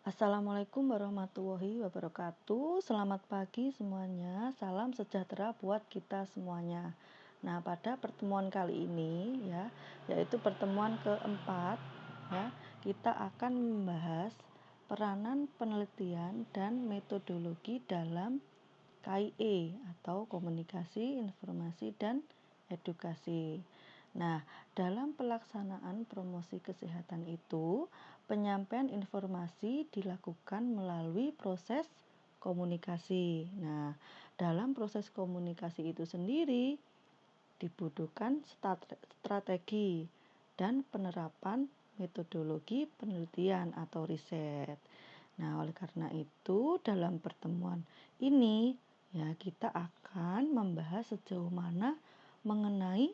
Assalamualaikum warahmatullahi wabarakatuh. Selamat pagi semuanya. Salam sejahtera buat kita semuanya. Nah, pada pertemuan kali ini yaitu pertemuan keempat kita akan membahas peranan penelitian dan metodologi dalam KIE atau komunikasi, informasi dan edukasi. Nah, dalam pelaksanaan promosi kesehatan itu, penyampaian informasi dilakukan melalui proses komunikasi. Nah, dalam proses komunikasi itu sendiri dibutuhkan strategi dan penerapan metodologi penelitian atau riset. Nah, oleh karena itu, dalam pertemuan ini kita akan membahas sejauh mana mengenai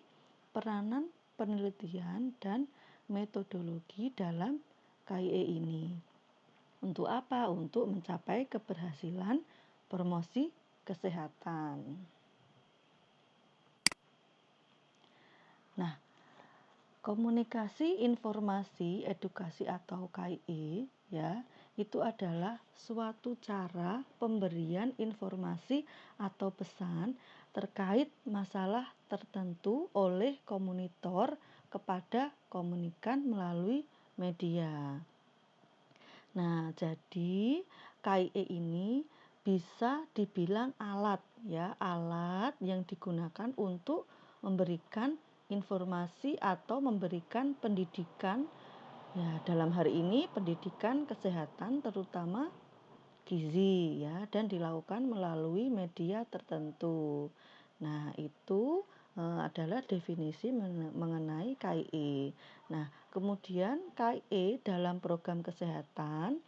peranan penelitian dan metodologi dalam KIE ini. Untuk apa? Untuk mencapai keberhasilan promosi kesehatan. Nah, komunikasi, informasi, edukasi atau KIE itu adalah suatu cara pemberian informasi atau pesan terkait masalah tertentu oleh komunitor kepada komunikan melalui media. Nah, jadi KIE ini bisa dibilang alat yang digunakan untuk memberikan informasi atau memberikan pendidikan dalam hari ini pendidikan kesehatan terutama gizi dan dilakukan melalui media tertentu. Nah, itu adalah definisi mengenai KIE. Nah, kemudian KIE dalam program kesehatan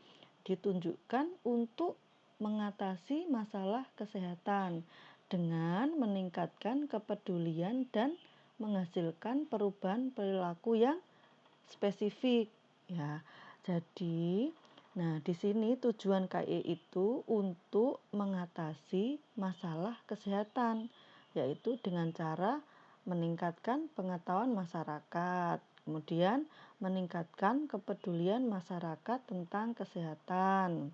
ditunjukkan untuk mengatasi masalah kesehatan dengan meningkatkan kepedulian dan menghasilkan perubahan perilaku yang spesifik Jadi, di sini tujuan KIE itu untuk mengatasi masalah kesehatan, yaitu dengan cara meningkatkan pengetahuan masyarakat, kemudian meningkatkan kepedulian masyarakat tentang kesehatan,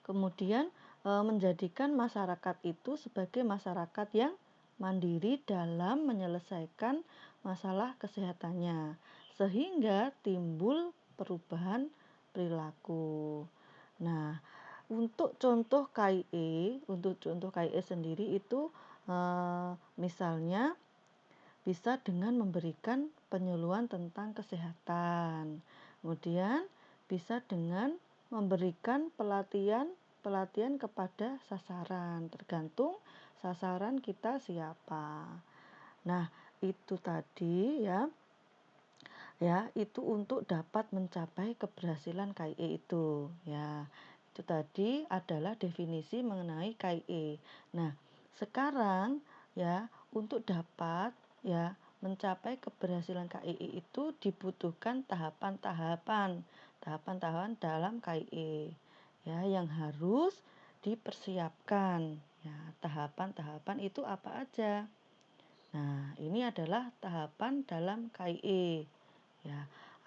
kemudian menjadikan masyarakat itu sebagai masyarakat yang mandiri dalam menyelesaikan masalah kesehatannya, sehingga timbul perubahan perilaku. Nah, untuk contoh KIE sendiri itu misalnya bisa dengan memberikan penyuluhan tentang kesehatan. Kemudian bisa dengan memberikan pelatihan kepada sasaran, tergantung sasaran kita siapa. Nah, itu tadi itu untuk dapat mencapai keberhasilan KIE itu. Itu tadi adalah definisi mengenai KIE. Nah, sekarang untuk dapat mencapai keberhasilan KIE itu dibutuhkan tahapan-tahapan dalam KIE yang harus dipersiapkan. Tahapan-tahapan itu apa aja? Nah, ini adalah tahapan dalam KIE.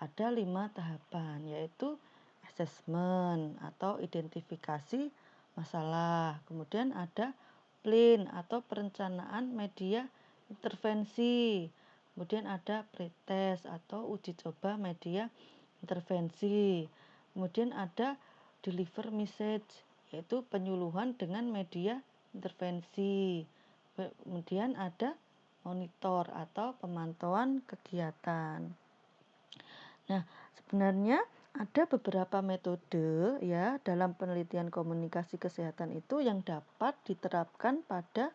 Ada 5 tahapan, yaitu assessment atau identifikasi masalah. Kemudian ada plan atau perencanaan media intervensi. Kemudian ada pretest atau uji coba media intervensi. Kemudian ada deliver message, yaitu penyuluhan dengan media intervensi. Kemudian ada monitor atau pemantauan kegiatan. Nah, sebenarnya ada beberapa metode dalam penelitian komunikasi kesehatan itu yang dapat diterapkan pada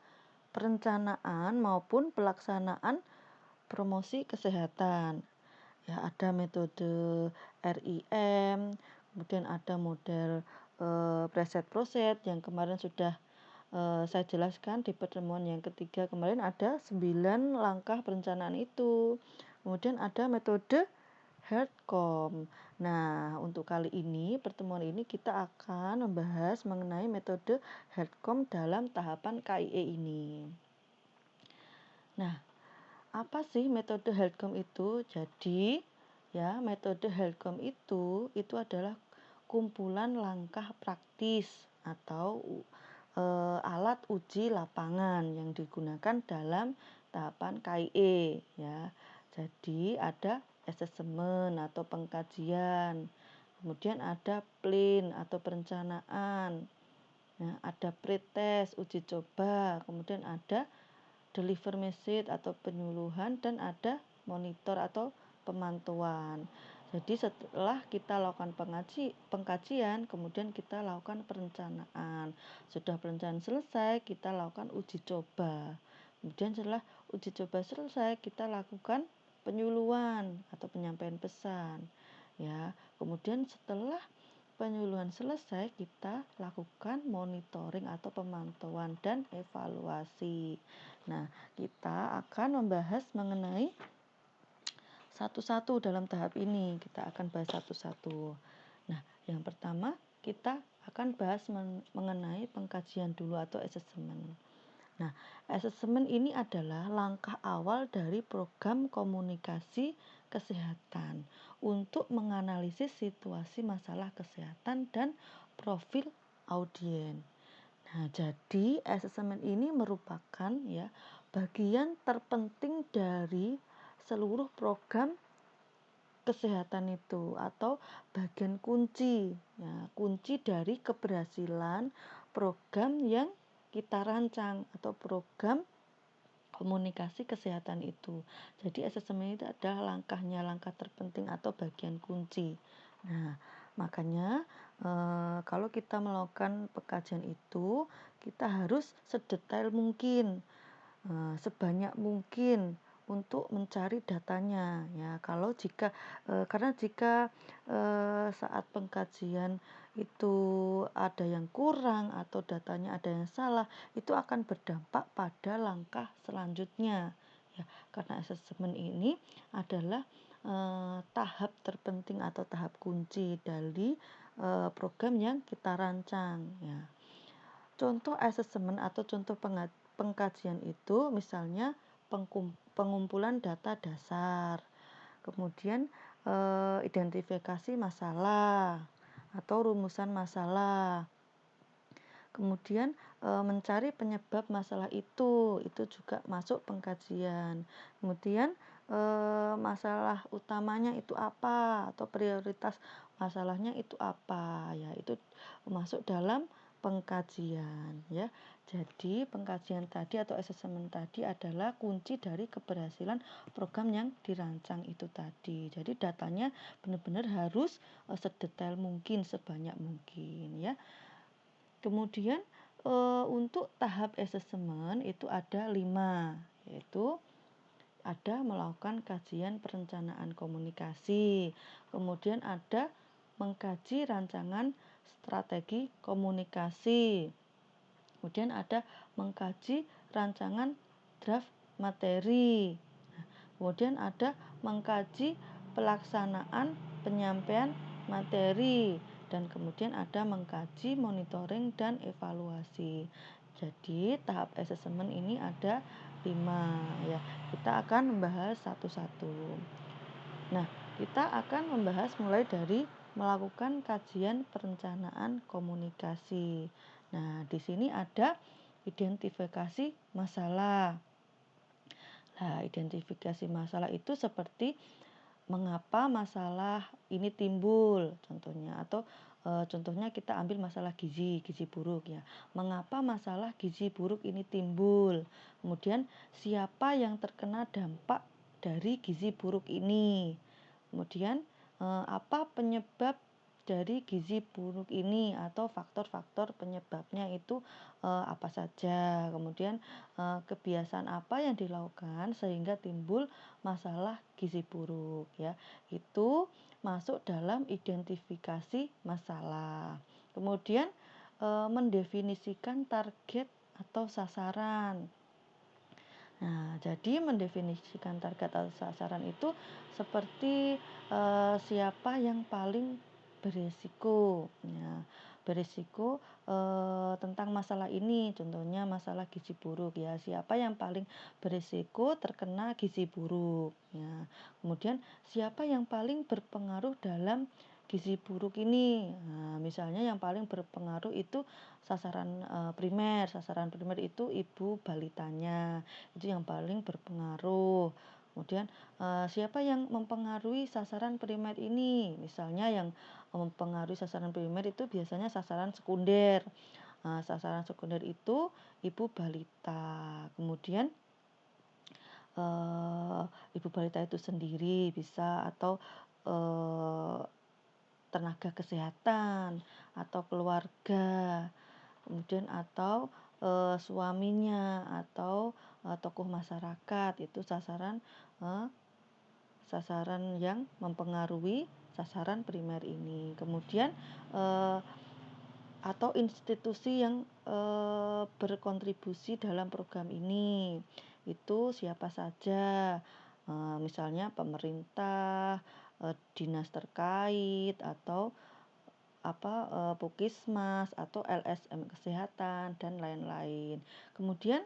perencanaan maupun pelaksanaan promosi kesehatan. Ada metode RIM, kemudian ada model preset proset yang kemarin sudah saya jelaskan di pertemuan yang ketiga kemarin. Ada 9 langkah perencanaan itu. Kemudian ada metode HEARTCOM. Nah, untuk kali ini, pertemuan ini kita akan membahas mengenai metode HEARTCOM dalam tahapan KIE ini. Nah, apa sih metode HEARTCOM itu? Jadi, metode HEARTCOM itu adalah kumpulan langkah praktis atau alat uji lapangan yang digunakan dalam tahapan KIE ya. Jadi ada asesmen atau pengkajian, kemudian ada plan atau perencanaan, nah, ada pretest uji coba, kemudian ada deliver message atau penyuluhan, dan ada monitor atau pemantauan. Jadi setelah kita lakukan pengkajian, kemudian kita lakukan perencanaan. Sudah perencanaan selesai, kita lakukan uji coba. Kemudian setelah uji coba selesai, kita lakukan penyuluhan atau penyampaian pesan. Ya, kemudian setelah penyuluhan selesai, kita lakukan monitoring atau pemantauan dan evaluasi. Nah, kita akan membahas mengenai satu-satu dalam tahap ini. Kita akan bahas satu-satu. Nah, yang pertama kita akan bahas mengenai pengkajian dulu atau asesmen. Nah, asesmen ini adalah langkah awal dari program komunikasi kesehatan untuk menganalisis situasi masalah kesehatan dan profil audiens. Nah, jadi asesmen ini merupakan ya bagian terpenting dari seluruh program kesehatan itu, atau bagian kunci ya, kunci dari keberhasilan program yang kita rancang atau program komunikasi kesehatan itu. Jadi asesmen itu adalah langkah terpenting atau bagian kunci. Nah, makanya kalau kita melakukan pengkajian itu, kita harus sedetail mungkin, sebanyak mungkin untuk mencari datanya ya. Karena jika saat pengkajian itu ada yang kurang atau datanya ada yang salah, itu akan berdampak pada langkah selanjutnya ya. Karena asesmen ini adalah tahap terpenting atau tahap kunci dari program yang kita rancang ya. Contoh asesmen atau contoh pengkajian itu misalnya pengumpulan data dasar, kemudian identifikasi masalah atau rumusan masalah, kemudian mencari penyebab masalah itu juga masuk pengkajian. Kemudian masalah utamanya itu apa atau prioritas masalahnya itu apa ya, itu masuk dalam pengkajian ya. Jadi pengkajian tadi atau asesmen tadi adalah kunci dari keberhasilan program yang dirancang itu tadi. Jadi datanya benar-benar harus sedetail mungkin, sebanyak mungkin ya. Kemudian untuk tahap asesmen itu ada 5, yaitu ada melakukan kajian perencanaan komunikasi, kemudian ada mengkaji rancangan strategi komunikasi, kemudian ada mengkaji rancangan draft materi, kemudian ada mengkaji pelaksanaan penyampaian materi, dan kemudian ada mengkaji monitoring dan evaluasi. Jadi tahap asesmen ini ada 5 ya. Kita akan membahas satu-satu. Nah, kita akan membahas mulai dari melakukan kajian perencanaan komunikasi. Nah, di sini ada identifikasi masalah. Nah, identifikasi masalah itu seperti mengapa masalah ini timbul contohnya, atau contohnya kita ambil masalah gizi buruk ya. Mengapa masalah gizi buruk ini timbul? Kemudian siapa yang terkena dampak dari gizi buruk ini? Kemudian apa penyebab dari gizi buruk ini atau faktor-faktor penyebabnya itu apa saja. Kemudian kebiasaan apa yang dilakukan sehingga timbul masalah gizi buruk ya. Itu masuk dalam identifikasi masalah. Kemudian mendefinisikan target atau sasaran. Nah, jadi mendefinisikan target atau sasaran itu seperti siapa yang paling berisiko ya, berisiko tentang masalah ini, contohnya masalah gizi buruk ya, siapa yang paling berisiko terkena gizi buruk ya. Kemudian siapa yang paling berpengaruh dalam gizi buruk ini. Nah, misalnya yang paling berpengaruh itu sasaran primer. Sasaran primer itu ibu balitanya, itu yang paling berpengaruh. Kemudian siapa yang mempengaruhi sasaran primer ini? Misalnya yang mempengaruhi sasaran primer itu biasanya sasaran sekunder. Sasaran sekunder itu ibu balita. Kemudian eh, ibu balita itu sendiri bisa, atau eh, tenaga kesehatan atau keluarga, kemudian atau suaminya atau tokoh masyarakat, itu eh, sasaran yang mempengaruhi sasaran primer ini. Kemudian eh, atau institusi yang berkontribusi dalam program ini, itu siapa saja. Misalnya pemerintah, dinas terkait, atau Puskesmas atau LSM kesehatan dan lain-lain. Kemudian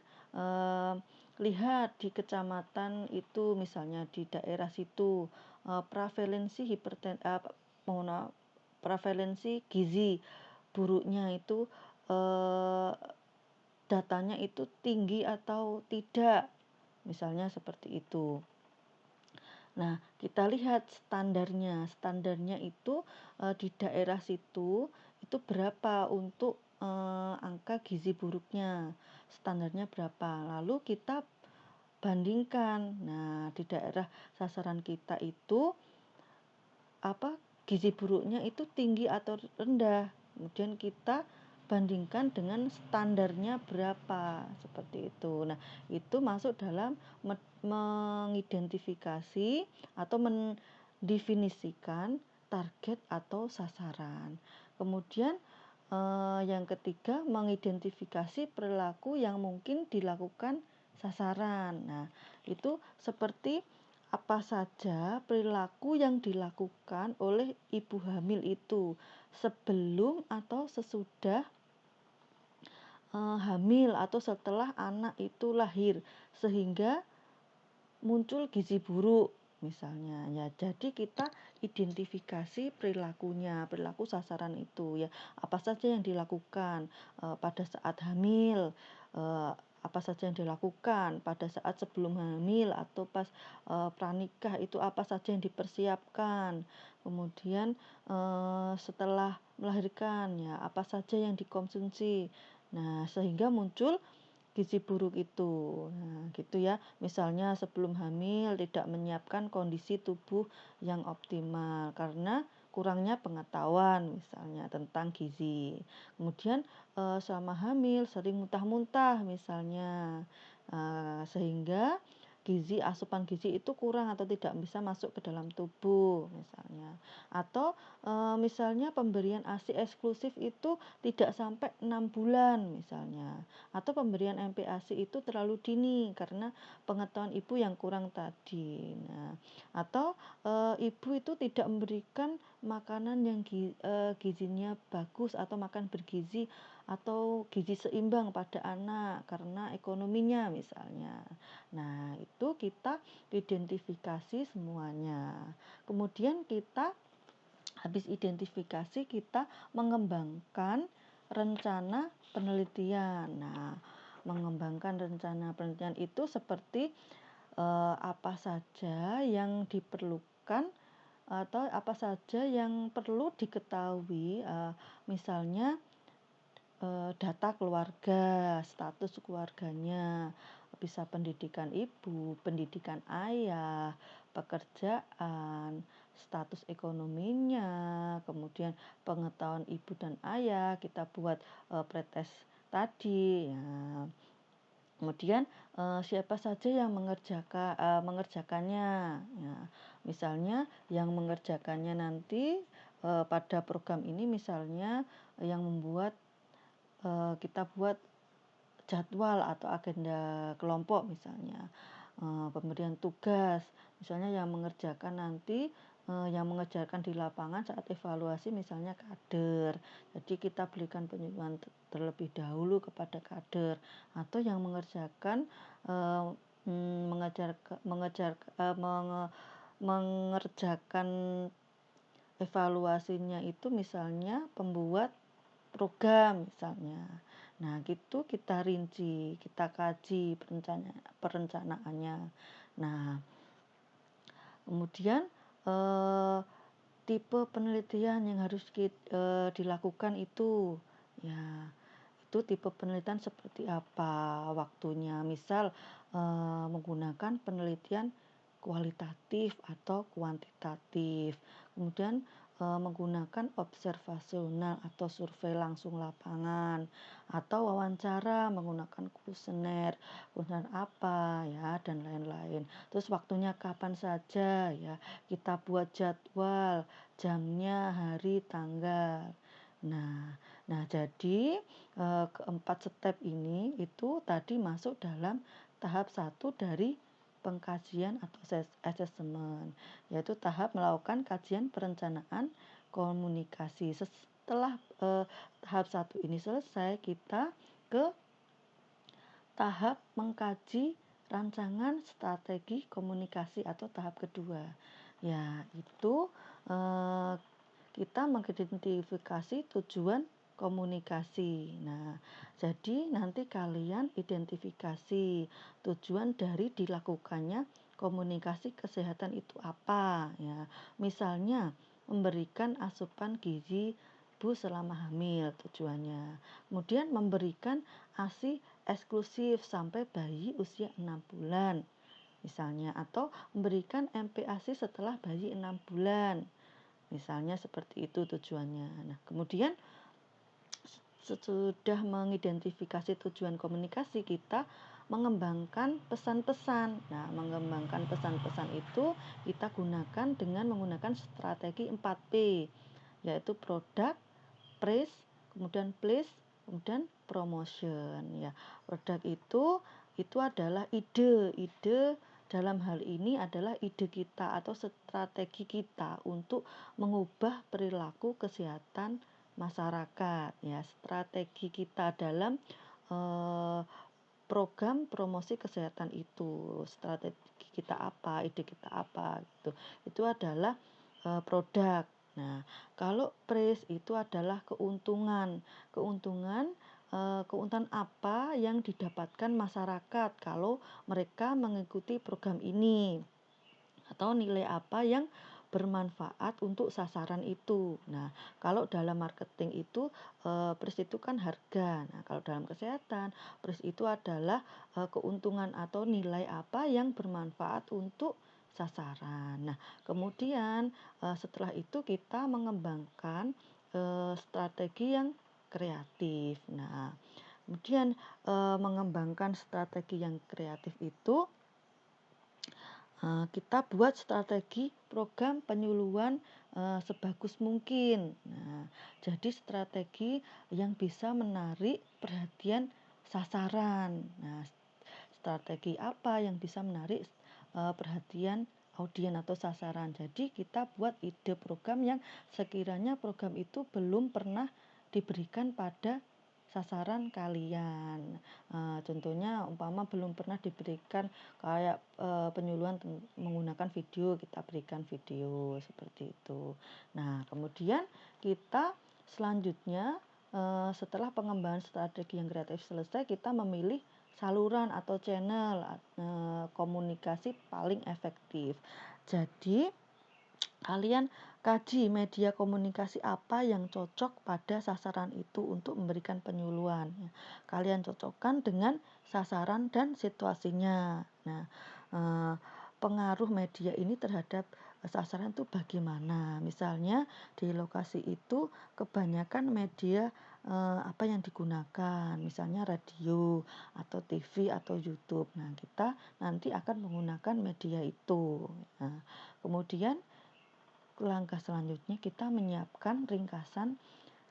lihat di kecamatan itu, misalnya di daerah situ prevalensi prevalensi gizi buruknya itu eh, datanya itu tinggi atau tidak, misalnya seperti itu. Nah, kita lihat standarnya. Standarnya itu di daerah situ itu berapa untuk angka gizi buruknya. Standarnya berapa? Lalu kita bandingkan. Nah, di daerah sasaran kita itu gizi buruknya itu tinggi atau rendah. Kemudian kita bandingkan dengan standarnya berapa, seperti itu. Nah, itu masuk dalam mengidentifikasi atau mendefinisikan target atau sasaran. Kemudian yang ketiga, mengidentifikasi perilaku yang mungkin dilakukan sasaran. Nah, itu seperti apa saja perilaku yang dilakukan oleh ibu hamil itu sebelum atau sesudah hamil atau setelah anak itu lahir, sehingga muncul gizi buruk misalnya ya. Jadi kita identifikasi perilaku sasaran itu ya, apa saja yang dilakukan pada saat hamil, apa saja yang dilakukan pada saat sebelum hamil atau pas pranikah, itu apa saja yang dipersiapkan. Kemudian setelah melahirkan ya, apa saja yang dikonsumsi. Nah, sehingga muncul gizi buruk itu. Nah, gitu ya. Misalnya sebelum hamil tidak menyiapkan kondisi tubuh yang optimal karena kurangnya pengetahuan misalnya tentang gizi. Kemudian selama hamil sering muntah-muntah misalnya. Sehingga asupan gizi itu kurang atau tidak bisa masuk ke dalam tubuh misalnya. Atau misalnya pemberian ASI eksklusif itu tidak sampai 6 bulan misalnya. Atau pemberian MPASI itu terlalu dini karena pengetahuan ibu yang kurang tadi. Nah, atau ibu itu tidak memberikan makanan yang gizinya bagus atau makan bergizi atau gizi seimbang pada anak karena ekonominya misalnya. Nah, itu kita identifikasi semuanya. Kemudian kita habis identifikasi, kita mengembangkan rencana penelitian. Nah, mengembangkan rencana penelitian itu seperti apa saja yang diperlukan atau apa saja yang perlu diketahui, misalnya data keluarga, status keluarganya, bisa pendidikan ibu, pendidikan ayah, pekerjaan, status ekonominya, kemudian pengetahuan ibu dan ayah, kita buat pretest tadi ya. Kemudian siapa saja yang mengerjakannya ya. Misalnya yang mengerjakannya nanti pada program ini, misalnya yang membuat, kita buat jadwal atau agenda kelompok misalnya, pemberian tugas, misalnya yang mengerjakan nanti, yang mengerjakan di lapangan saat evaluasi misalnya kader. Jadi kita berikan penyuluhan terlebih dahulu kepada kader, atau yang mengerjakan mengerjakan evaluasinya itu misalnya pembuat program misalnya. Nah, gitu kita rinci, kita kaji perencanaannya. Nah, kemudian eh, tipe penelitian yang harus dilakukan itu, ya, itu tipe penelitian seperti apa waktunya. Misal menggunakan penelitian kualitatif atau kuantitatif. Kemudian menggunakan observasional atau survei langsung lapangan, atau wawancara menggunakan kuesioner apa ya, dan lain-lain. Terus waktunya kapan saja ya, kita buat jadwal, jamnya, hari, tanggal. Nah, jadi keempat step ini itu tadi masuk dalam tahap 1 dari pengkajian atau assessment, yaitu tahap melakukan kajian perencanaan komunikasi. Setelah tahap 1 ini selesai, kita ke tahap mengkaji rancangan strategi komunikasi atau tahap kedua. Ya, itu kita mengidentifikasi tujuan komunikasi. Nah, jadi nanti kalian identifikasi tujuan dari dilakukannya komunikasi kesehatan itu apa ya. Misalnya memberikan asupan gizi ibu selama hamil tujuannya. Kemudian memberikan ASI eksklusif sampai bayi usia 6 bulan misalnya, atau memberikan MPASI setelah bayi 6 bulan. Misalnya seperti itu tujuannya. Nah, kemudian sesudah mengidentifikasi tujuan komunikasi, kita mengembangkan pesan-pesan. Nah, mengembangkan pesan-pesan itu kita gunakan dengan menggunakan strategi 4P, yaitu produk, price, kemudian place, kemudian promotion ya. Produk itu adalah ide dalam hal ini adalah ide kita atau strategi kita untuk mengubah perilaku kesehatan masyarakat ya. Strategi kita dalam program promosi kesehatan itu, strategi kita apa, ide kita apa gitu. Itu adalah produk. Nah, kalau price itu adalah keuntungan apa yang didapatkan masyarakat kalau mereka mengikuti program ini, atau nilai apa yang bermanfaat untuk sasaran itu. Nah, kalau dalam marketing itu price itu kan harga. Nah, kalau dalam kesehatan price itu adalah keuntungan atau nilai apa yang bermanfaat untuk sasaran. Nah, kemudian setelah itu kita mengembangkan strategi yang kreatif. Nah, kemudian mengembangkan strategi yang kreatif itu kita buat strategi program penyuluhan sebagus mungkin. Nah, jadi strategi yang bisa menarik perhatian sasaran. Nah, strategi apa yang bisa menarik perhatian audien atau sasaran. Jadi kita buat ide program yang sekiranya program itu belum pernah diberikan pada sasaran kalian. Contohnya umpama belum pernah diberikan kayak penyuluhan menggunakan video, kita berikan video seperti itu. Nah, kemudian kita selanjutnya setelah pengembangan strategi yang kreatif selesai, kita memilih saluran atau channel komunikasi paling efektif. Jadi kalian kaji media komunikasi apa yang cocok pada sasaran itu untuk memberikan penyuluhan. Kalian cocokkan dengan sasaran dan situasinya. Nah, pengaruh media ini terhadap sasaran itu bagaimana? Misalnya di lokasi itu kebanyakan media apa yang digunakan, misalnya radio atau TV atau YouTube. Nah, kita nanti akan menggunakan media itu. Nah, kemudian langkah selanjutnya kita menyiapkan ringkasan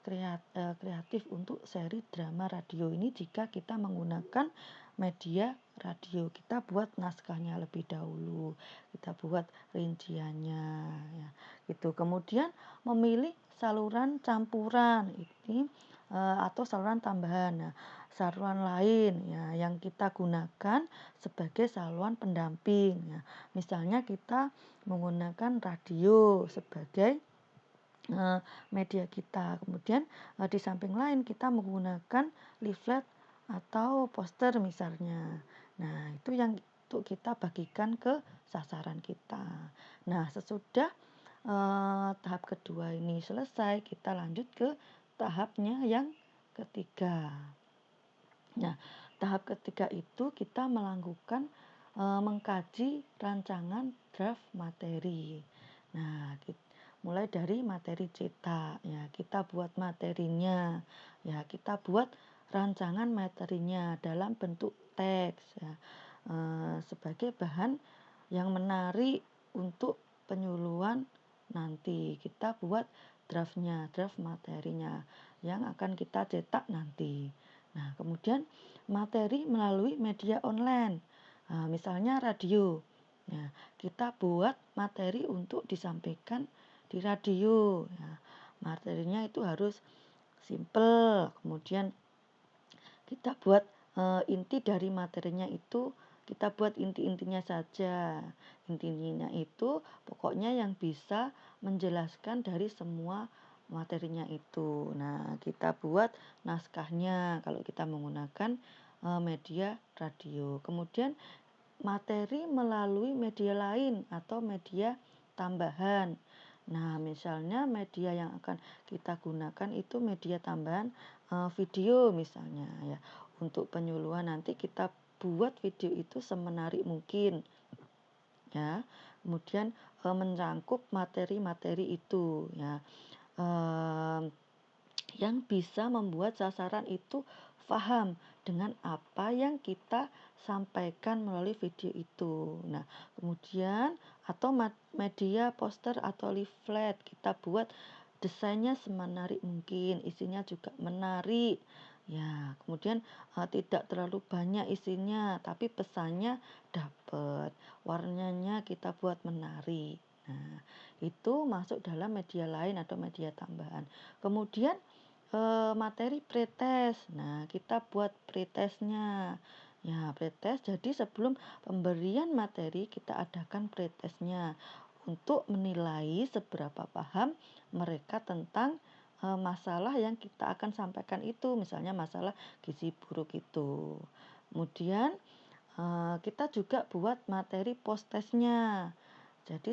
kreatif untuk seri drama radio ini. Jika kita menggunakan media radio, kita buat naskahnya lebih dahulu, kita buat rinciannya ya, gitu. Kemudian memilih saluran campuran ini atau saluran tambahan. Nah, saluran lain ya yang kita gunakan sebagai saluran pendamping ya. Misalnya kita menggunakan radio sebagai media kita. Kemudian di samping lain kita menggunakan leaflet atau poster misalnya. Nah, itu yang untuk kita bagikan ke sasaran kita. Nah, sesudah tahap kedua ini selesai, kita lanjut ke tahapnya yang ketiga. Nah, tahap ketiga itu kita melakukan mengkaji rancangan draft materi. Nah, mulai dari materi cetak, ya kita buat materinya, ya kita buat rancangan materinya dalam bentuk teks, ya, sebagai bahan yang menarik untuk penyuluhan nanti. Kita buat draftnya, draft materinya yang akan kita cetak nanti. Nah, kemudian materi melalui media online, misalnya radio. Nah, kita buat materi untuk disampaikan di radio. Ya, materinya itu harus simple. Kemudian kita buat inti dari materinya itu, kita buat inti-intinya saja. Intinya itu pokoknya yang bisa menjelaskan dari semua materinya itu. Nah, kita buat naskahnya kalau kita menggunakan media radio. Kemudian materi melalui media lain atau media tambahan. Nah, misalnya media yang akan kita gunakan itu media tambahan video misalnya, ya. Untuk penyuluhan nanti kita buat video itu semenarik mungkin, ya. Kemudian merangkup materi-materi itu, ya. Yang bisa membuat sasaran itu paham dengan apa yang kita sampaikan melalui video itu. Nah, kemudian atau media poster atau leaflet kita buat desainnya semenarik mungkin, isinya juga menarik. Ya, kemudian tidak terlalu banyak isinya, tapi pesannya dapat. Warnanya kita buat menarik. Nah, itu masuk dalam media lain atau media tambahan. Kemudian materi pretest. Nah, kita buat pretestnya. Ya, pretest. Jadi sebelum pemberian materi kita adakan pretestnya untuk menilai seberapa paham mereka tentang masalah yang kita akan sampaikan itu. Misalnya masalah gizi buruk itu. Kemudian kita juga buat materi post-testnya. Jadi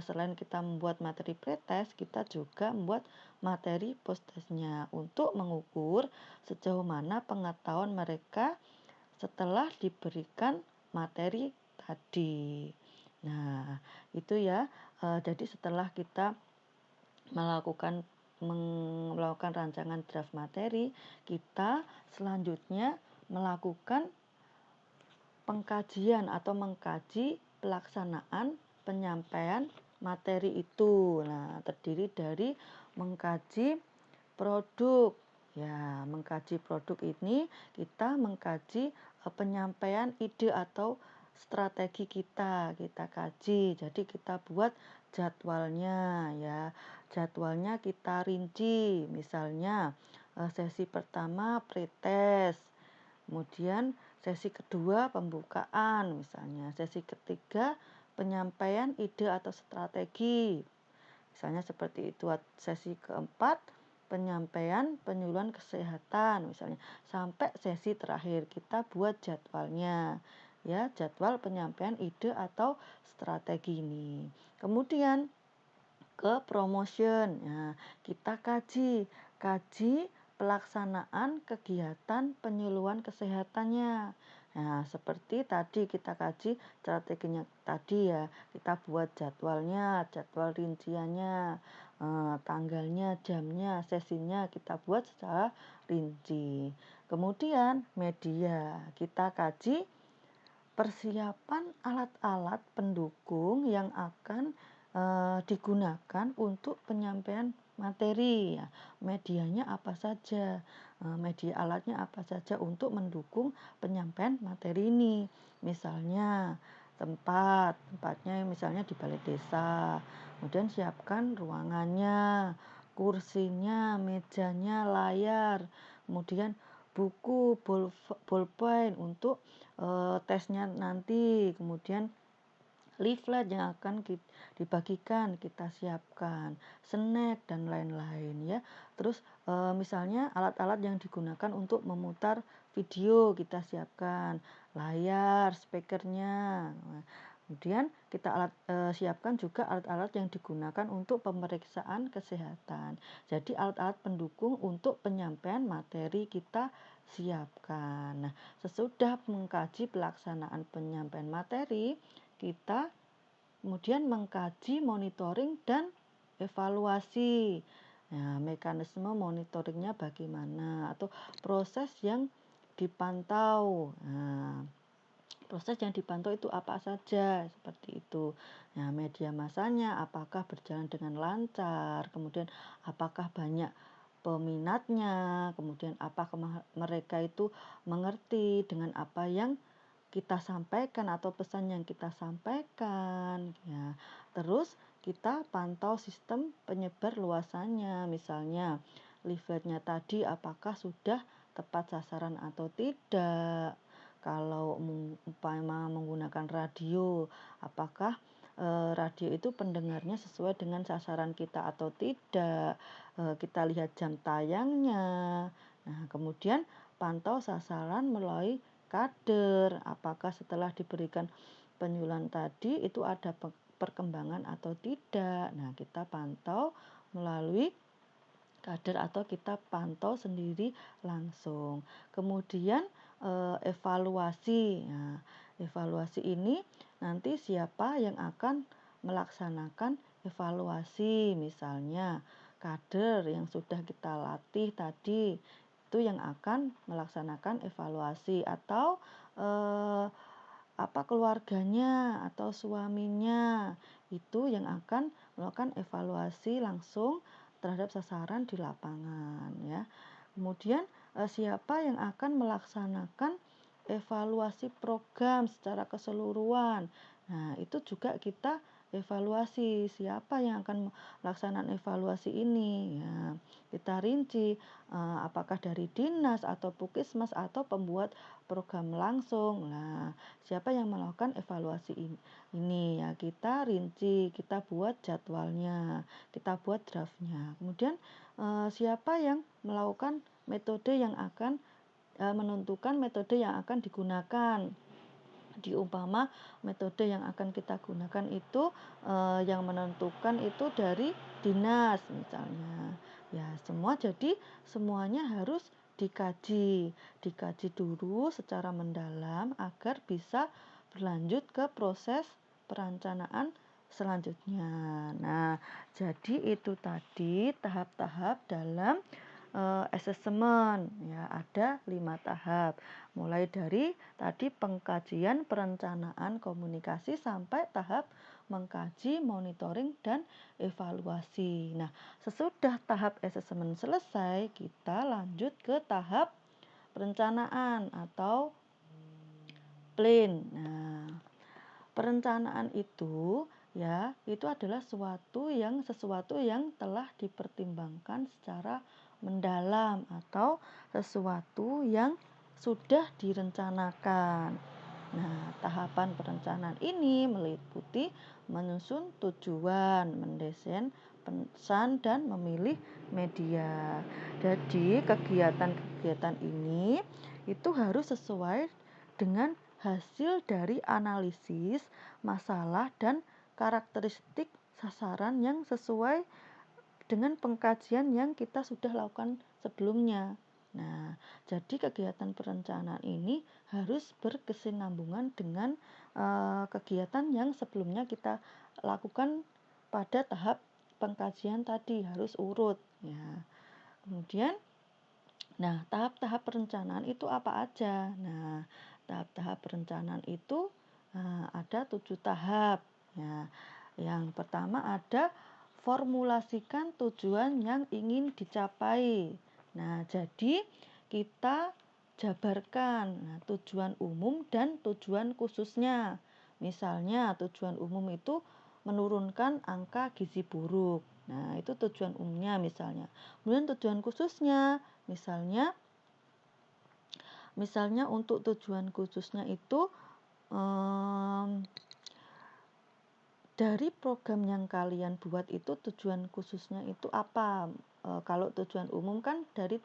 selain kita membuat materi pretest, kita juga membuat materi post-testnya untuk mengukur sejauh mana pengetahuan mereka setelah diberikan materi tadi. Nah, itu ya. Jadi setelah kita melakukan rancangan draft materi, kita selanjutnya melakukan pengkajian atau mengkaji pelaksanaan penyampaian materi itu. Nah, terdiri dari mengkaji produk. Ya, mengkaji produk ini kita mengkaji penyampaian ide atau strategi kita kaji. Jadi kita buat jadwalnya, ya. Jadwalnya kita rinci. Misalnya sesi pertama pretest. Kemudian sesi kedua pembukaan misalnya. Sesi ketiga penyampaian ide atau strategi. Misalnya seperti itu. Sesi keempat penyampaian penyuluhan kesehatan misalnya. Sampai sesi terakhir kita buat jadwalnya. Ya, jadwal penyampaian ide atau strategi ini. Kemudian ke promotion. Nah, kita kaji pelaksanaan kegiatan penyuluhan kesehatannya. Nah, seperti tadi kita kaji strateginya tadi, ya. Kita buat jadwalnya, jadwal rinciannya, tanggalnya, jamnya, sesinya kita buat secara rinci. Kemudian media, kita kaji persiapan alat-alat pendukung yang akan digunakan untuk penyampaian materi, ya. Medianya apa saja, media alatnya apa saja untuk mendukung penyampaian materi ini. Misalnya tempatnya misalnya di balai desa. Kemudian siapkan ruangannya, kursinya, mejanya, layar. Kemudian buku, bolpen untuk tesnya nanti. Kemudian leaflet yang akan dibagikan, kita siapkan, snack dan lain-lain ya. Terus misalnya alat-alat yang digunakan untuk memutar video kita siapkan, layar, speakernya. Nah, kemudian kita siapkan juga alat-alat yang digunakan untuk pemeriksaan kesehatan. Jadi alat-alat pendukung untuk penyampaian materi kita siapkan. Nah, sesudah mengkaji pelaksanaan penyampaian materi, kita kemudian mengkaji monitoring dan evaluasi. Nah, mekanisme monitoringnya bagaimana atau proses yang dipantau. Nah, proses yang dipantau itu apa saja, seperti itu. Nah, media massanya apakah berjalan dengan lancar, kemudian apakah banyak peminatnya, kemudian apakah mereka itu mengerti dengan apa yang kita sampaikan atau pesan yang kita sampaikan ya. Terus kita pantau sistem penyebar luasannya, misalnya leafletnya tadi apakah sudah tepat sasaran atau tidak. Kalau umpama menggunakan radio, apakah radio itu pendengarnya sesuai dengan sasaran kita atau tidak. Kita lihat jam tayangnya. Nah, kemudian pantau sasaran melalui kader, apakah setelah diberikan penyuluhan tadi itu ada perkembangan atau tidak. Nah, kita pantau melalui kader atau kita pantau sendiri langsung. Kemudian evaluasi. Nah, evaluasi ini nanti siapa yang akan melaksanakan evaluasi, misalnya kader yang sudah kita latih tadi itu yang akan melaksanakan evaluasi atau keluarganya atau suaminya itu yang akan melakukan evaluasi langsung terhadap sasaran di lapangan ya. Kemudian siapa yang akan melaksanakan evaluasi program secara keseluruhan. Nah, itu juga kita evaluasi siapa yang akan melaksanakan evaluasi ini ya. Kita rinci apakah dari dinas atau puskesmas atau pembuat program langsung. Nah, siapa yang melakukan evaluasi ini ya, kita rinci, kita buat jadwalnya, kita buat draftnya. Kemudian siapa yang melakukan metode yang akan menentukan metode yang akan digunakan. Diumpama metode yang akan kita gunakan itu yang menentukan itu dari dinas misalnya. Ya, jadi semuanya harus dikaji dulu secara mendalam agar bisa berlanjut ke proses perencanaan selanjutnya. Nah, jadi itu tadi tahap-tahap dalam asesmen ya, ada 5 tahap. Mulai dari tadi pengkajian perencanaan komunikasi sampai tahap mengkaji, monitoring dan evaluasi. Nah, sesudah tahap asesmen selesai, kita lanjut ke tahap perencanaan atau plan. Nah, perencanaan itu ya, itu adalah sesuatu yang telah dipertimbangkan secara mendalam atau sesuatu yang sudah direncanakan. Nah, tahapan perencanaan ini meliputi menyusun tujuan, mendesain pesan dan memilih media. Jadi, kegiatan-kegiatan ini itu harus sesuai dengan hasil dari analisis masalah dan karakteristik sasaran yang sesuai dengan pengkajian yang kita sudah lakukan sebelumnya. Nah, jadi kegiatan perencanaan ini harus berkesinambungan dengan kegiatan yang sebelumnya kita lakukan pada tahap pengkajian tadi, harus urut ya. Kemudian tahap-tahap perencanaan itu apa aja? Nah, tahap-tahap perencanaan itu ada 7 tahap ya. Yang pertama ada formulasikan tujuan yang ingin dicapai. Nah, jadi kita jabarkan tujuan umum dan tujuan khususnya. Misalnya tujuan umum itu menurunkan angka gizi buruk. Nah, itu tujuan umumnya misalnya. Kemudian tujuan khususnya misalnya untuk tujuan khususnya itu dari program yang kalian buat itu tujuan khususnya itu apa? Kalau tujuan umum kan dari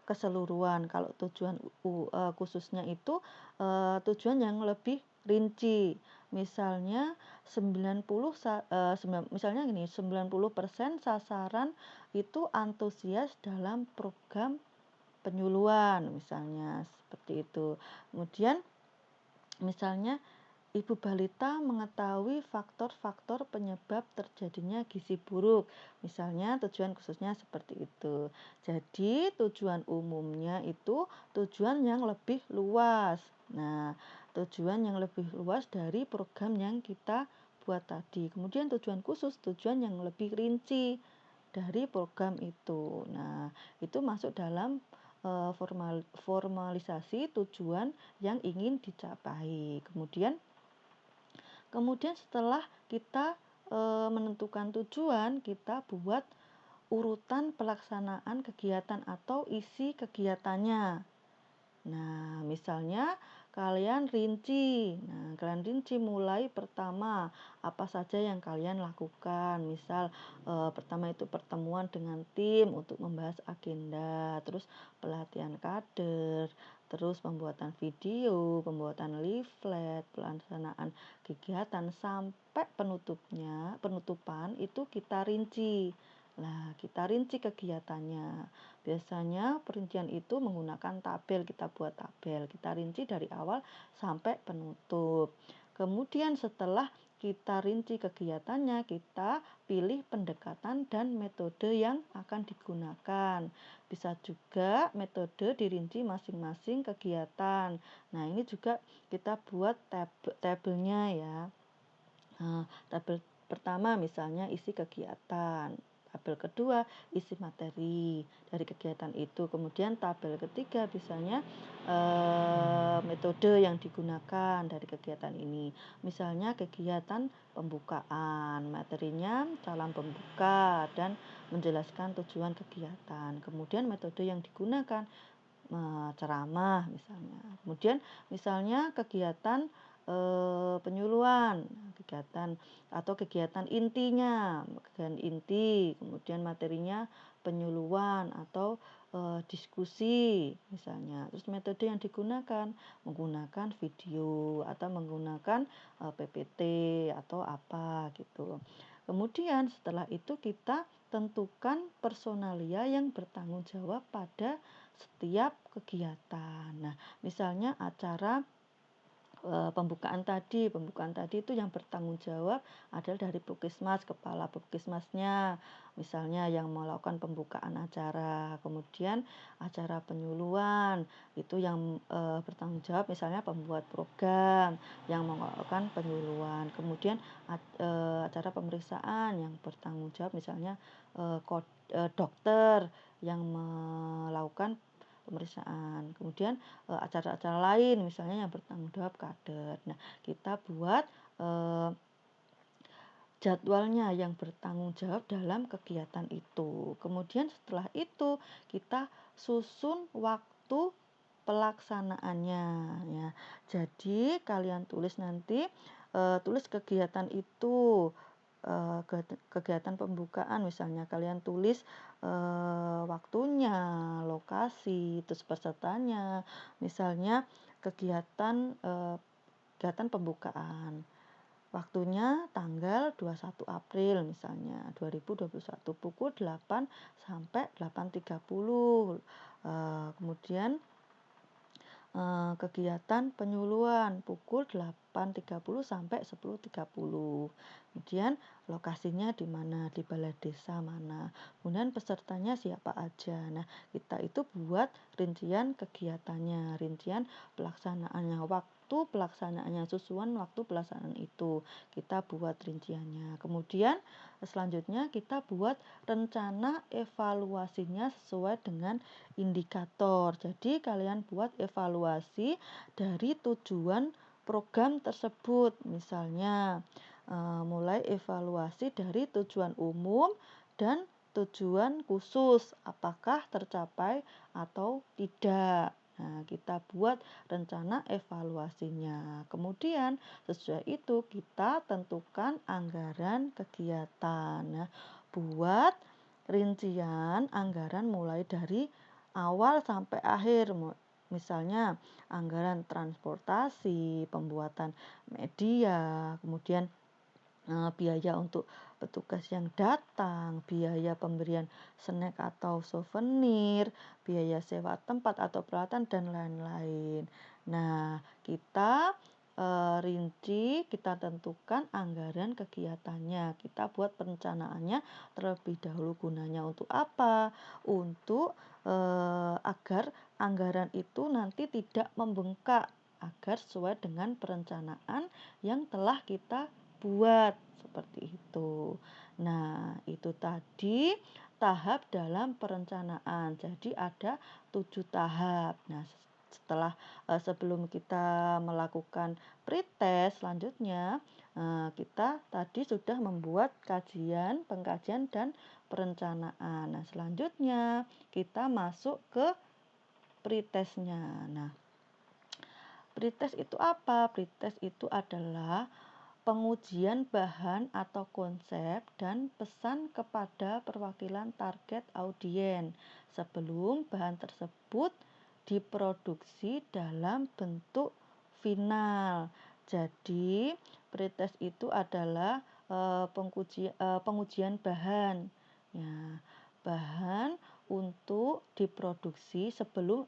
keseluruhan, kalau tujuan khususnya itu tujuan yang lebih rinci. Misalnya 90 misalnya gini, 90% sasaran itu antusias dalam program penyuluhan misalnya seperti itu. Kemudian misalnya ibu balita mengetahui faktor-faktor penyebab terjadinya gizi buruk. Misalnya tujuan khususnya seperti itu. Jadi tujuan umumnya itu tujuan yang lebih luas. Nah, tujuan yang lebih luas dari program yang kita buat tadi. Kemudian tujuan khusus, tujuan yang lebih rinci dari program itu. Nah, itu masuk dalam formalisasi tujuan yang ingin dicapai. Kemudian setelah kita menentukan tujuan, kita buat urutan pelaksanaan kegiatan atau isi kegiatannya. Nah, misalnya kalian rinci. Nah, kalian rinci mulai pertama apa saja yang kalian lakukan. Misal pertama itu pertemuan dengan tim untuk membahas agenda, terus pelatihan kader, terus pembuatan video, pembuatan leaflet, pelaksanaan kegiatan sampai penutupan itu kita rinci. Nah, kita rinci kegiatannya. Biasanya perincian itu menggunakan tabel, kita buat tabel, kita rinci dari awal sampai penutup. Kemudian setelah kita rinci kegiatannya, kita pilih pendekatan dan metode yang akan digunakan. Bisa juga metode dirinci masing-masing kegiatan. Nah, ini juga kita buat tabelnya ya. Nah, tabel pertama misalnya isi kegiatan. Tabel kedua isi materi dari kegiatan itu. Kemudian tabel ketiga misalnya metode yang digunakan dari kegiatan ini. Misalnya kegiatan pembukaan, materinya salam pembuka dan menjelaskan tujuan kegiatan. Kemudian metode yang digunakan ceramah misalnya. Kemudian misalnya kegiatan penyuluhan, kegiatan atau kegiatan intinya, kegiatan inti, kemudian materinya penyuluhan atau diskusi misalnya. Terus metode yang digunakan menggunakan video atau menggunakan PPT atau apa gitu. Kemudian setelah itu kita tentukan personalia yang bertanggung jawab pada setiap kegiatan. Nah, misalnya acara pembukaan tadi itu yang bertanggung jawab adalah dari Puskesmas, kepala Puskesmasnya misalnya yang melakukan pembukaan acara. Kemudian acara penyuluhan itu yang bertanggung jawab misalnya pembuat program yang melakukan penyuluhan. Kemudian acara pemeriksaan yang bertanggung jawab misalnya dokter yang melakukan pemeriksaan. Kemudian acara-acara lain misalnya yang bertanggung jawab kader. Nah, kita buat jadwalnya yang bertanggung jawab dalam kegiatan itu. Kemudian setelah itu kita susun waktu pelaksanaannya ya. Jadi kalian tulis nanti tulis kegiatan itu kegiatan pembukaan misalnya kalian tulis waktunya, lokasi, terus pesertanya. Misalnya kegiatan pembukaan. Waktunya tanggal 21 April misalnya 2021 pukul 8 sampai 8.30. Kemudian kegiatan penyuluhan pukul 8.30 sampai 10.30. Kemudian lokasinya di mana, di balai desa mana. Kemudian pesertanya siapa aja. Nah, kita itu buat rincian kegiatannya, rincian pelaksanaannya, waktu pelaksanaannya, susunan waktu pelaksanaan itu. Kita buat rinciannya. Kemudian selanjutnya kita buat rencana evaluasinya sesuai dengan indikator. Jadi kalian buat evaluasi dari tujuan program tersebut. Misalnya mulai evaluasi dari tujuan umum dan tujuan khusus apakah tercapai atau tidak. Nah, kita buat rencana evaluasinya. Kemudian sesuai itu kita tentukan anggaran kegiatan. Nah, buat rincian anggaran mulai dari awal sampai akhir. Misalnya anggaran transportasi, pembuatan media, kemudian biaya untuk petugas yang datang, biaya pemberian snack atau souvenir, biaya sewa tempat atau peralatan, dan lain-lain. Nah, kita rinci, kita tentukan anggaran kegiatannya. Kita buat perencanaannya terlebih dahulu. Gunanya untuk apa? Untuk agar anggaran itu nanti tidak membengkak, agar sesuai dengan perencanaan yang telah kita buat seperti itu. Nah, itu tadi tahap dalam perencanaan. Jadi ada 7 tahap. Nah, setelah sebelum kita melakukan pretest, selanjutnya kita tadi sudah membuat kajian, pengkajian, dan perencanaan. Nah, selanjutnya kita masuk ke pretestnya. Nah, pretest itu apa? Pretest itu adalah pengujian bahan atau konsep dan pesan kepada perwakilan target audiens sebelum bahan tersebut diproduksi dalam bentuk final. Jadi, pretest itu adalah pengujian bahan. Ya, bahan untuk diproduksi sebelum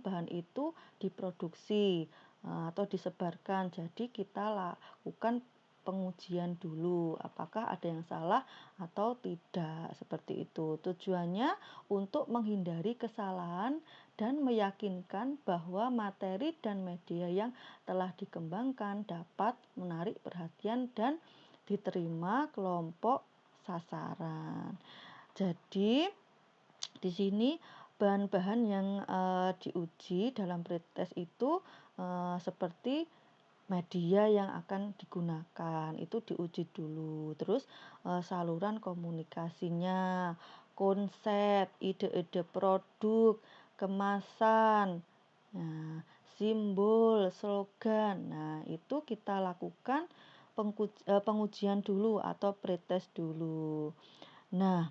bahan itu diproduksi atau disebarkan. Jadi kita lakukan pengujian dulu apakah ada yang salah atau tidak, seperti itu. Tujuannya untuk menghindari kesalahan dan meyakinkan bahwa materi dan media yang telah dikembangkan dapat menarik perhatian dan diterima kelompok sasaran. Jadi di sini bahan-bahan yang diuji dalam pretest itu seperti media yang akan digunakan itu diuji dulu. Terus saluran komunikasinya, konsep, ide-ide produk, kemasan, nah, simbol, slogan. Nah, itu kita lakukan pengujian dulu atau pretest dulu. Nah,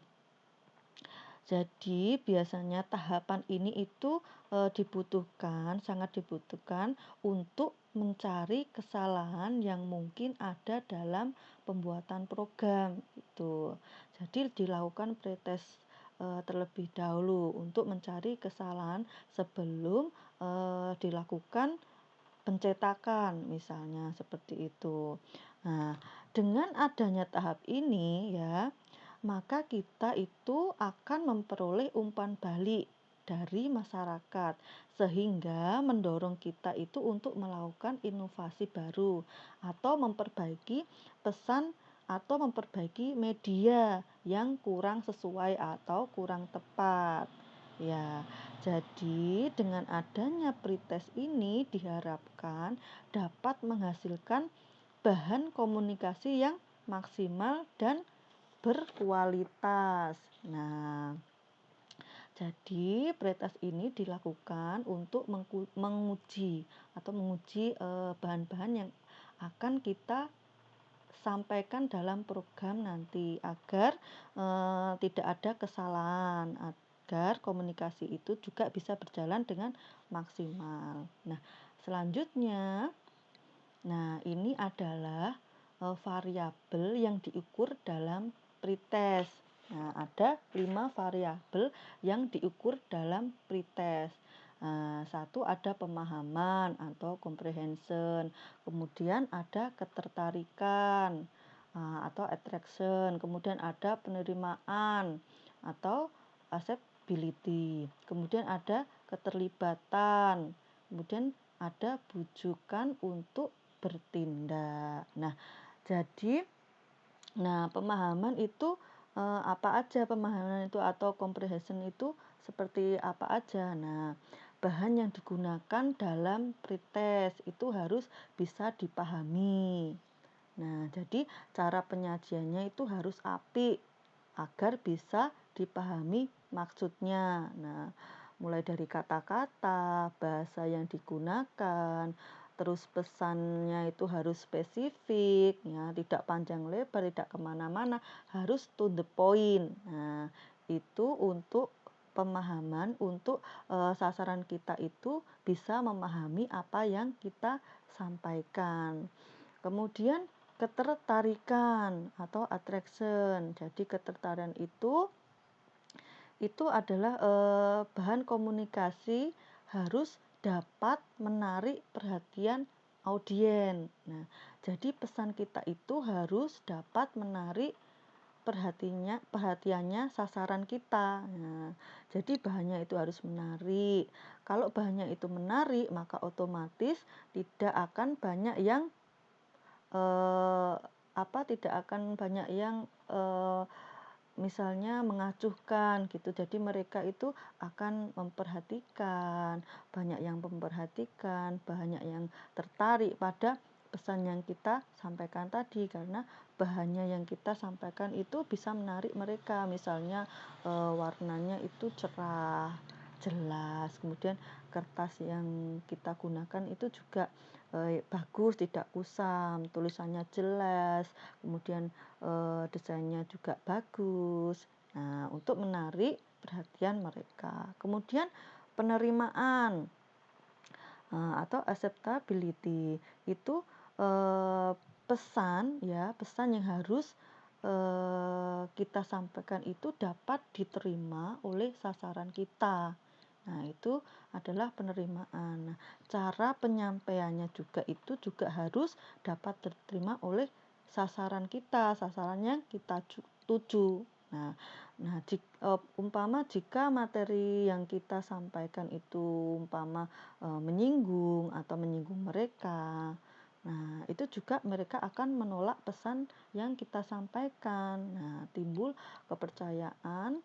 jadi biasanya tahapan ini itu sangat dibutuhkan untuk mencari kesalahan yang mungkin ada dalam pembuatan program itu. Jadi dilakukan pretest terlebih dahulu untuk mencari kesalahan sebelum dilakukan pencetakan, misalnya seperti itu. Nah, dengan adanya tahap ini ya, maka kita itu akan memperoleh umpan balik dari masyarakat sehingga mendorong kita itu untuk melakukan inovasi baru atau memperbaiki pesan atau memperbaiki media yang kurang sesuai atau kurang tepat. Ya, jadi dengan adanya pretest ini diharapkan dapat menghasilkan bahan komunikasi yang maksimal dan berkualitas. Nah, jadi pretest ini dilakukan untuk menguji bahan-bahan yang akan kita sampaikan dalam program nanti agar tidak ada kesalahan, agar komunikasi itu juga bisa berjalan dengan maksimal. Nah, selanjutnya, ini adalah variabel yang diukur dalam pretest. Nah, ada 5 variabel yang diukur dalam pretest. Satu ada pemahaman atau comprehension, kemudian ada ketertarikan atau attraction, kemudian ada penerimaan atau acceptability, kemudian ada keterlibatan, kemudian ada bujukan untuk bertindak. Jadi pemahaman itu apa aja pemahaman itu atau comprehension itu seperti apa aja. Nah, bahan yang digunakan dalam pretest itu harus bisa dipahami. Nah, jadi cara penyajiannya itu harus apik agar bisa dipahami maksudnya. Nah, mulai dari kata-kata, bahasa yang digunakan, terus pesannya itu harus spesifik, ya, tidak panjang lebar, tidak kemana-mana, harus to the point. Nah, itu untuk pemahaman, untuk sasaran kita itu bisa memahami apa yang kita sampaikan. Kemudian ketertarikan atau attraction. Jadi ketertarikan itu adalah bahan komunikasi harus dapat menarik perhatian audiens. Nah, jadi pesan kita itu harus dapat menarik perhatiannya sasaran kita. Nah, jadi bahannya itu harus menarik. Kalau bahannya itu menarik, maka otomatis tidak akan banyak yang tidak akan banyak yang misalnya mengacuhkan gitu. Jadi mereka itu akan memperhatikan, banyak yang memperhatikan, banyak yang tertarik pada pesan yang kita sampaikan tadi, karena bahannya yang kita sampaikan itu bisa menarik mereka. Misalnya warnanya itu cerah, jelas, kemudian kertas yang kita gunakan itu juga bagus, tidak kusam, tulisannya jelas, kemudian desainnya juga bagus. Nah, untuk menarik perhatian mereka. Kemudian penerimaan atau acceptability itu pesan yang harus kita sampaikan itu dapat diterima oleh sasaran kita. Nah, itu adalah penerimaan. Nah, cara penyampaiannya juga harus dapat diterima oleh sasaran kita, sasaran yang kita tuju. Nah, umpama jika materi yang kita sampaikan itu menyinggung atau menyinggung mereka, nah itu juga mereka akan menolak pesan yang kita sampaikan. Nah, timbul kepercayaan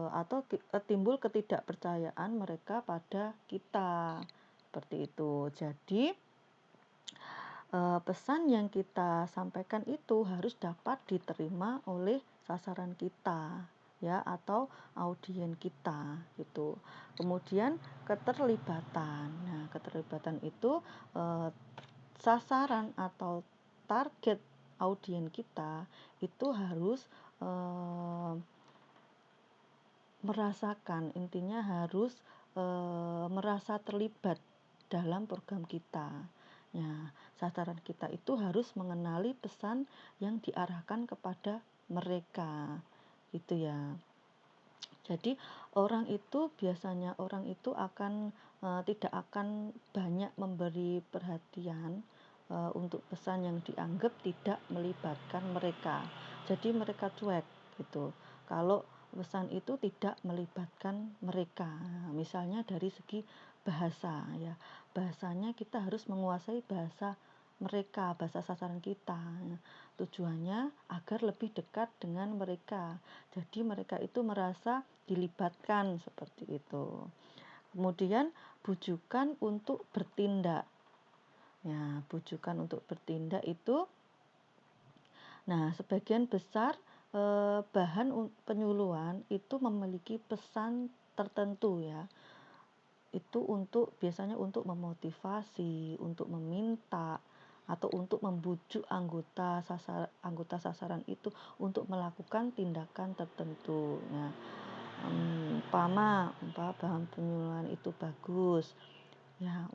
atau timbul ketidakpercayaan mereka pada kita, seperti itu. Jadi pesan yang kita sampaikan itu harus dapat diterima oleh sasaran kita, ya, atau audiens kita gitu. Kemudian keterlibatan. Nah, keterlibatan itu sasaran atau target audiens kita itu harus merasakan, intinya harus merasa terlibat dalam program kita. Ya, sasaran kita itu harus mengenali pesan yang diarahkan kepada mereka, gitu ya. Jadi biasanya orang itu tidak akan banyak memberi perhatian untuk pesan yang dianggap tidak melibatkan mereka. Jadi mereka cuek gitu. Kalau pesan itu tidak melibatkan mereka. Misalnya dari segi bahasa, ya. Bahasanya kita harus menguasai bahasa mereka, bahasa sasaran kita. Tujuannya agar lebih dekat dengan mereka. Jadi mereka itu merasa dilibatkan, seperti itu. Kemudian bujukan untuk bertindak. Ya, bujukan untuk bertindak itu, nah, sebagian besar bahan penyuluhan itu memiliki pesan tertentu, ya. Itu biasanya untuk memotivasi, untuk meminta, atau untuk membujuk anggota sasaran itu untuk melakukan tindakan tertentu. Nah, umpama bahan penyuluhan itu bagus, ya,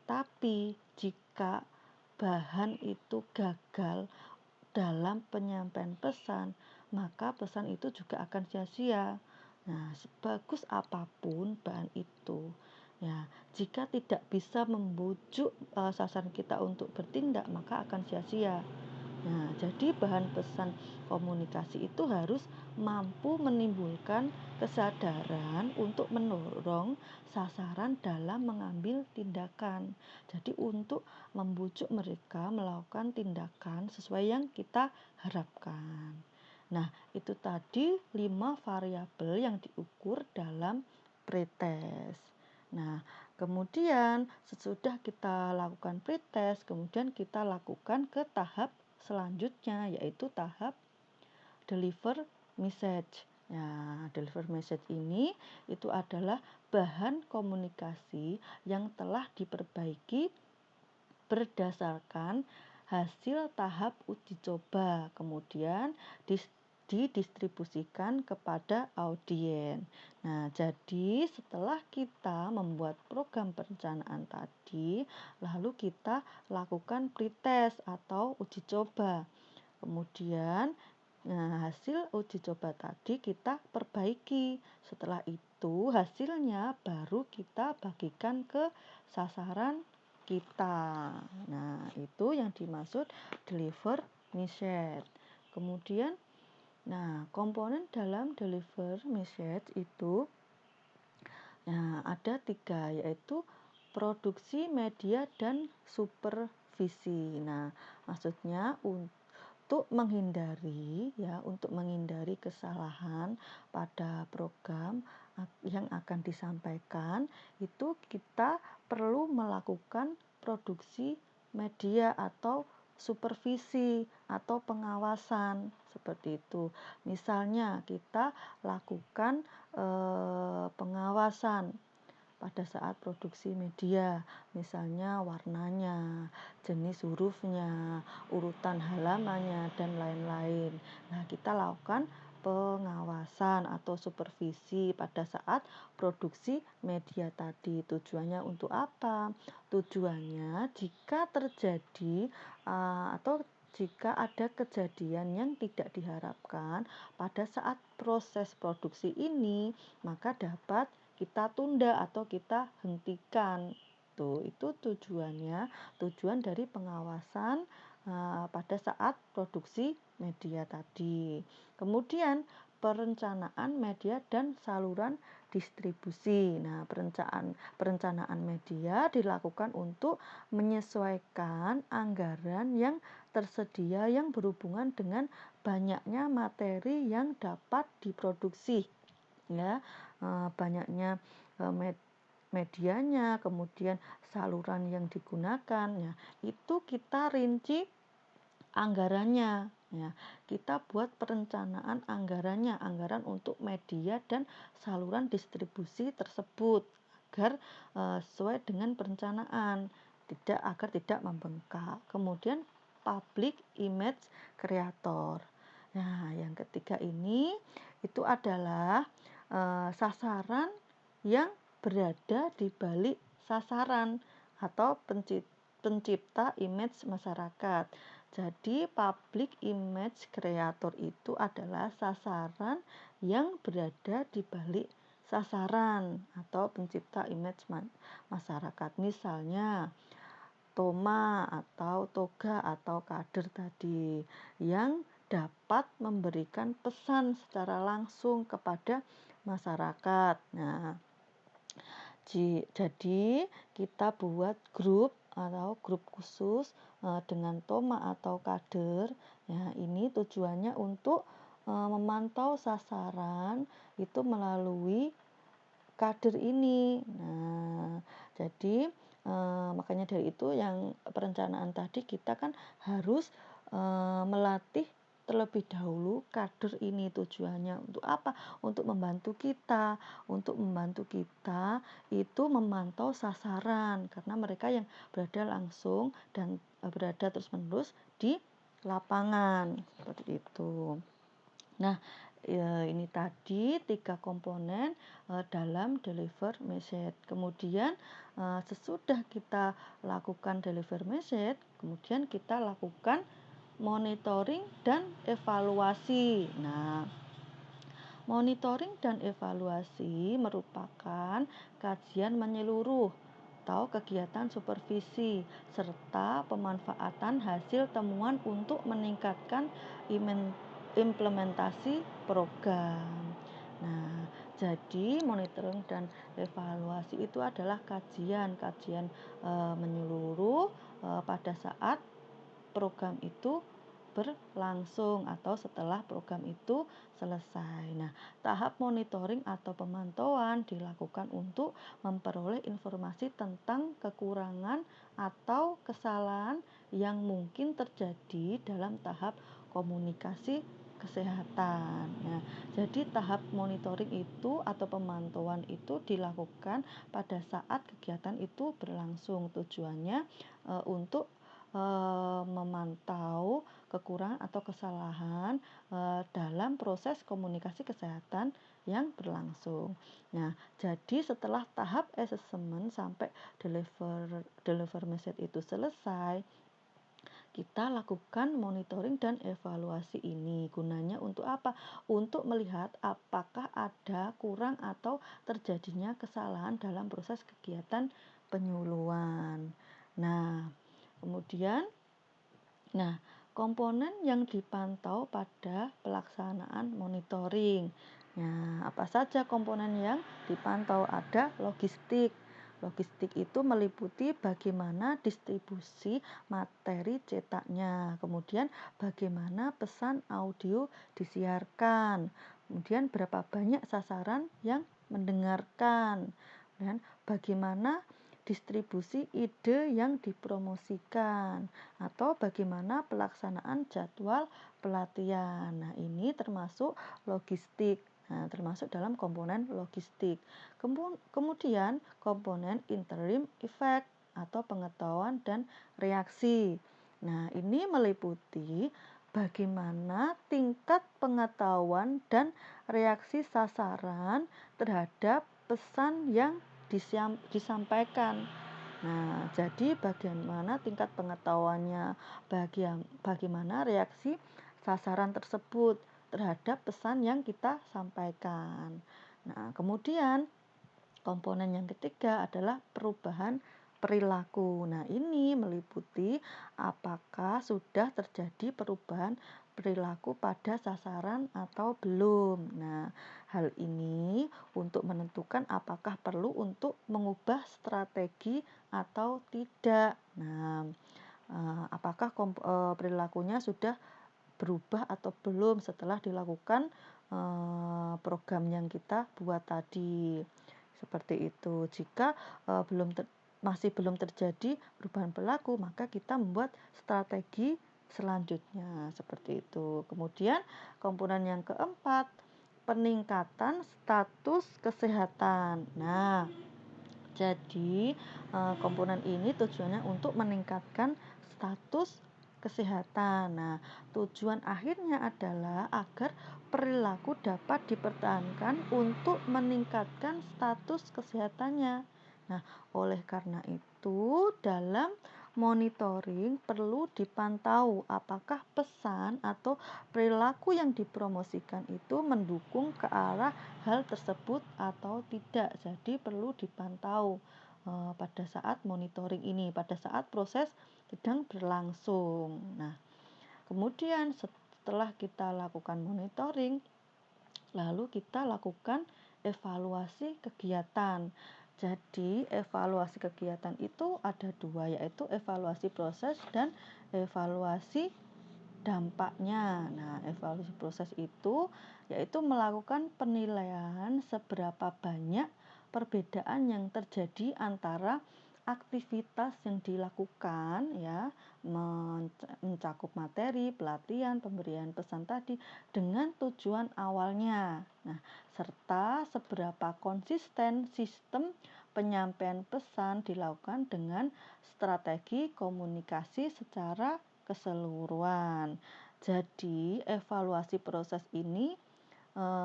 tapi jika bahan itu gagal dalam penyampaian pesan, maka pesan itu juga akan sia-sia. Nah, sebagus apapun bahan itu, ya, jika tidak bisa membujuk sasaran kita untuk bertindak, maka akan sia-sia. Nah, jadi bahan pesan komunikasi itu harus mampu menimbulkan kesadaran untuk mendorong sasaran dalam mengambil tindakan. Jadi untuk membujuk mereka melakukan tindakan sesuai yang kita harapkan. Nah, itu tadi 5 variabel yang diukur dalam pretest. Nah, kemudian sesudah kita lakukan pretest, kemudian kita lakukan ke tahap selanjutnya, yaitu tahap deliver message. Nah, deliver message ini itu adalah bahan komunikasi yang telah diperbaiki berdasarkan hasil tahap uji coba, kemudian didistribusikan kepada audiens. Nah, jadi setelah kita membuat program perencanaan tadi, lalu kita lakukan pretest atau uji coba. Kemudian hasil uji coba tadi kita perbaiki. Setelah itu hasilnya baru kita bagikan ke sasaran kita. Nah, itu yang dimaksud deliver message. Kemudian, komponen dalam deliver message itu ada 3, yaitu produksi, media, dan supervisi. Nah, maksudnya untuk menghindari kesalahan pada program yang akan disampaikan, itu kita perlu melakukan produksi media atau supervisi atau pengawasan seperti itu. Misalnya kita lakukan pengawasan pada saat produksi media, misalnya warnanya, jenis hurufnya, urutan halamannya, dan lain-lain. Nah, kita lakukan pengawasan atau supervisi pada saat produksi media tadi. Tujuannya untuk apa? Tujuannya jika terjadi atau jika ada kejadian yang tidak diharapkan pada saat proses produksi ini, maka dapat kita tunda atau kita hentikan. Itu tujuan dari pengawasan pada saat produksi media tadi. Kemudian perencanaan media dan saluran distribusi. Nah, perencanaan media dilakukan untuk menyesuaikan anggaran yang tersedia yang berhubungan dengan banyaknya materi yang dapat diproduksi. Ya, banyaknya medianya, kemudian saluran yang digunakan, ya, itu kita rinci anggarannya. Ya, kita buat perencanaan anggaran untuk media dan saluran distribusi tersebut agar sesuai dengan perencanaan, agar tidak membengkak. Kemudian public image creator. Nah, yang ketiga ini itu adalah sasaran yang berada di balik sasaran atau pencipta image masyarakat. Jadi public image creator itu adalah sasaran yang berada di balik sasaran atau pencipta image masyarakat. Misalnya Toma atau Toga atau kader tadi yang dapat memberikan pesan secara langsung kepada masyarakat. Nah, jadi kita buat grup atau grup khusus dengan Toma atau kader. Ya, ini tujuannya untuk memantau sasaran itu melalui kader ini. Nah, jadi makanya dari itu yang perencanaan tadi kita kan harus melatih terlebih dahulu kader ini. Tujuannya untuk apa? Untuk membantu kita itu memantau sasaran, karena mereka yang berada langsung dan berada terus-menerus di lapangan seperti itu. Nah, ini tadi 3 komponen dalam deliver message. Kemudian sesudah kita lakukan deliver message, kemudian kita lakukan monitoring dan evaluasi. Nah, monitoring dan evaluasi merupakan kajian menyeluruh atau kegiatan supervisi serta pemanfaatan hasil temuan untuk meningkatkan implementasi program. Nah, jadi monitoring dan evaluasi itu adalah kajian menyeluruh pada saat program itu berlangsung atau setelah program itu selesai. Nah, tahap monitoring atau pemantauan dilakukan untuk memperoleh informasi tentang kekurangan atau kesalahan yang mungkin terjadi dalam tahap komunikasi kesehatan. Nah, jadi tahap monitoring itu atau pemantauan itu dilakukan pada saat kegiatan itu berlangsung. Tujuannya untuk memantau kekurangan atau kesalahan dalam proses komunikasi kesehatan yang berlangsung. Nah, jadi setelah tahap assessment sampai deliver message itu selesai, kita lakukan monitoring dan evaluasi ini. Gunanya untuk apa? Untuk melihat apakah ada kurang atau terjadinya kesalahan dalam proses kegiatan penyuluhan. Nah, kemudian komponen yang dipantau pada pelaksanaan monitoring. Nah, apa saja komponen yang dipantau? Ada logistik. Logistik itu meliputi bagaimana distribusi materi cetaknya, kemudian bagaimana pesan audio disiarkan, kemudian berapa banyak sasaran yang mendengarkan, dan bagaimana distribusi ide yang dipromosikan, atau bagaimana pelaksanaan jadwal pelatihan. Nah, ini termasuk logistik. Nah, termasuk dalam komponen logistik. Kemudian komponen interim effect atau pengetahuan dan reaksi. Nah, ini meliputi bagaimana tingkat pengetahuan dan reaksi sasaran terhadap pesan yang disampaikan. Nah, jadi bagaimana tingkat pengetahuannya, bagaimana reaksi sasaran tersebut terhadap pesan yang kita sampaikan. Nah, kemudian komponen yang ketiga adalah perubahan perilaku. Nah, ini meliputi apakah sudah terjadi perubahan perilaku pada sasaran atau belum. Nah, hal ini untuk menentukan apakah perlu untuk mengubah strategi atau tidak. Nah, apakah perilakunya sudah berubah atau belum setelah dilakukan program yang kita buat tadi. Seperti itu. Jika masih belum terjadi perubahan perilaku, maka kita membuat strategi selanjutnya. Seperti itu. Kemudian komponen yang keempat, peningkatan status kesehatan. Nah, jadi komponen ini tujuannya untuk meningkatkan status kesehatan. Nah, tujuan akhirnya adalah agar perilaku dapat dipertahankan untuk meningkatkan status kesehatannya. Nah, oleh karena itu dalam monitoring perlu dipantau apakah pesan atau perilaku yang dipromosikan itu mendukung ke arah hal tersebut atau tidak. Jadi perlu dipantau pada saat monitoring ini, pada saat proses sedang berlangsung. Nah, kemudian setelah kita lakukan monitoring, lalu kita lakukan evaluasi kegiatan. Jadi evaluasi kegiatan itu ada dua, yaitu evaluasi proses dan evaluasi dampaknya. Nah, evaluasi proses itu yaitu melakukan penilaian seberapa banyak perbedaan yang terjadi antara aktivitas yang dilakukan, ya, mencakup materi, pelatihan, pemberian pesan tadi dengan tujuan awalnya. Nah, serta seberapa konsisten sistem penyampaian pesan dilakukan dengan strategi komunikasi secara keseluruhan. Jadi, evaluasi proses ini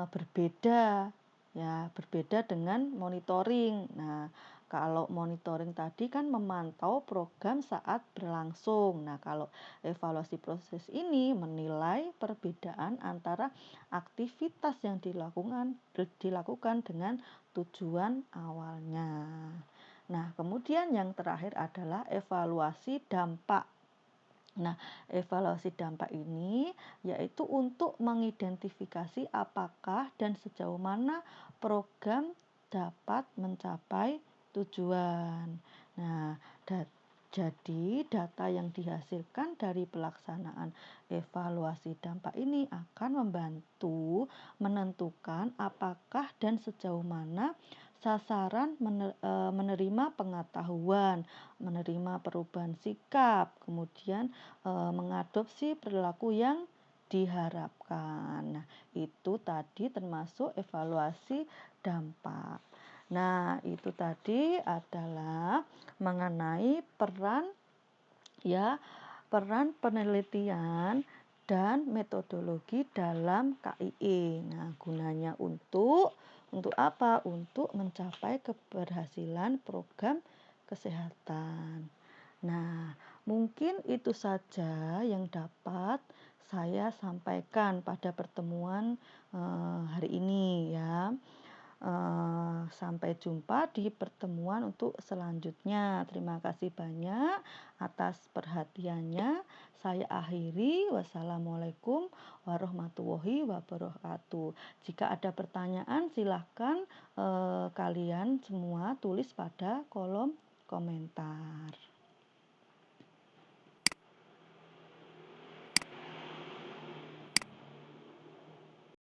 berbeda, ya, berbeda dengan monitoring. Nah, kalau monitoring tadi kan memantau program saat berlangsung. Nah, kalau evaluasi proses ini menilai perbedaan antara aktivitas yang dilakukan dengan tujuan awalnya. Nah, kemudian yang terakhir adalah evaluasi dampak. Nah, evaluasi dampak ini yaitu untuk mengidentifikasi apakah dan sejauh mana program dapat mencapai tujuan. Nah, jadi data yang dihasilkan dari pelaksanaan evaluasi dampak ini akan membantu menentukan apakah dan sejauh mana sasaran menerima pengetahuan, menerima perubahan sikap, kemudian mengadopsi perilaku yang diharapkan. Nah, itu tadi termasuk evaluasi dampak. Nah, itu tadi adalah mengenai peran penelitian dan metodologi dalam KIE. Nah, gunanya untuk apa? Untuk mencapai keberhasilan program kesehatan. Nah, mungkin itu saja yang dapat saya sampaikan pada pertemuan hari ini ya. Sampai jumpa di pertemuan untuk selanjutnya. Terima kasih banyak atas perhatiannya. Saya akhiri. Wassalamualaikum warahmatullahi wabarakatuh. Jika ada pertanyaan, silahkan kalian semua tulis pada kolom komentar.